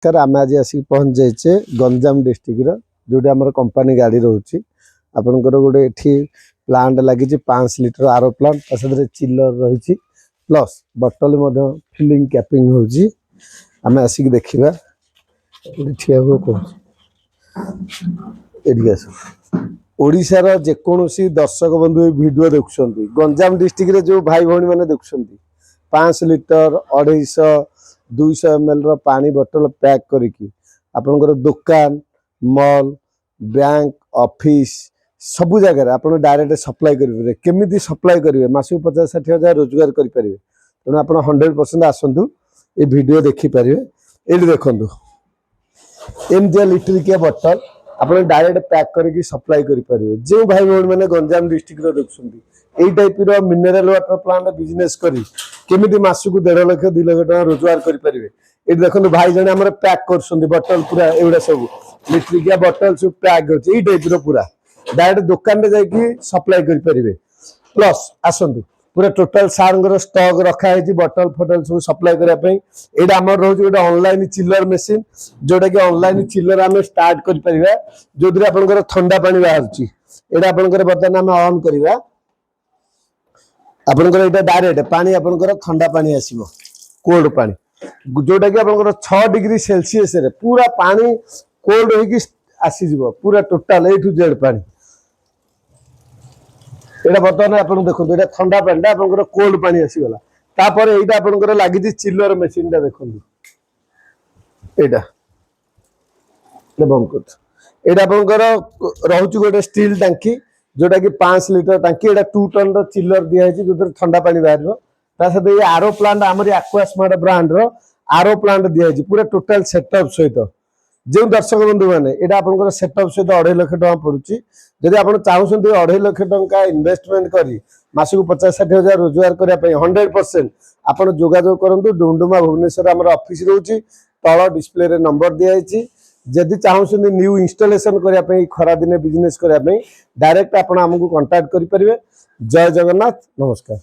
Sir आम आज आसिक पहुँच जाइए गंजाम डिस्ट्रिक्ट जोटी आम कंपानी गाड़ी रोचे आपंकर गोटे ये प्लांट लगी 5 लिटर आरो प्लांट साथ चिलर रही प्लस बटल फिलिंग कैपिंग होमें आसिक देखा ठिया हुए कौन ओडिशार जेकोसी दर्शक बंधु ये वीडियो देखुं गंजाम डिस्ट्रिक्ट जो भाई भौणी मैंने देखुं 5 लिटर 250 200 ml पानी बोतल पैक करिकी आपनकर दुकान मॉल बैंक ऑफिस सबु जगह आप डायरेक्ट सप्लाई करेंगे केमी सप्लाई करेंगे मासक 50-60 हजार रोजगार करेंगे तेणु आप 100% आसतु ये वीडियो देखिपारे ये देखु एमती लिटरिकिया बोतल आप डायरेक्ट पैक करके सप्लाई करेंगे जो भाई भौणी मैंने गंजाम डिस्ट्रिक्ट देखुं यही type mineral water plant business करी केमिति मासक 1.5 लाख 2 लाख टका रोजगार करेंगे ये देखो भाई जने आम पैक कर बटल पूरा एगुड़ा सब लिटरिकिया बटल सब पैक होती टाइप पूरा डायरेक्ट दुकान में जाकि सप्लाई करेंगे प्लस आसतु पूरा टोटाल सार स्टॉक रखाई बटल फटल सब सप्लाई करने यहाँ आम रोज गोटे ऑनलाइन चिलर मशीन जोटा कि ऑनलाइन चिलर आम स्टार्ट करें जो आपंकर ठंडा पानी बाहर यहाँ आपंकर बर्तमान आम ऑन करवा आपंकर यहाँ डायरेक्ट पानी आपंकर ठंडा पानी आसो कोल्ड पानी जोटा कि आपंकर 6 डिग्री सेल्सियस रे पूरा पानी कोल्ड होगी आसीज पूरा टोटाल ए टू जेड पानी यहाँ बर्तमान आप देखो ये ठंडा पानी आपंकर कोल्ड पानी आसीगला तापर यहाँ आपंकर लगी चिलर मेसीन देखो यहाँ बंद कर यहाँ आपंकर रोचे गोटे स्टील टांकी जोटा कि 5 लिटर टांकी यहाँ 2 टन चिलर दिखाई जो ठंडा पानी बाहर सहित ये आरो plant Amri aqua smart brand आरो प्लांट दिखाई पूरा टोटाल सेटअप सहित जो दर्शक बंधु मैंने यहाँ आप सेटअप सहित 2.5 लाख टका पड़ुची जदि आप चाहते 2.5 लाख टका इन्वेस्टमेंट करी मासक 50-60 हजार रोजगार करने 100% आप जोगाजोग करूँ डुमडुमा भुवनेश्वर आम ऑफिस रोचे तल डिस्प्ले रे नंबर दिखाई जदि चाहते न्यू इंस्टॉलेशन करने खरा दिन बिजनेस करने डायरेक्ट आप आमको कांटेक्ट करेंगे। जय जगन्नाथ नमस्कार।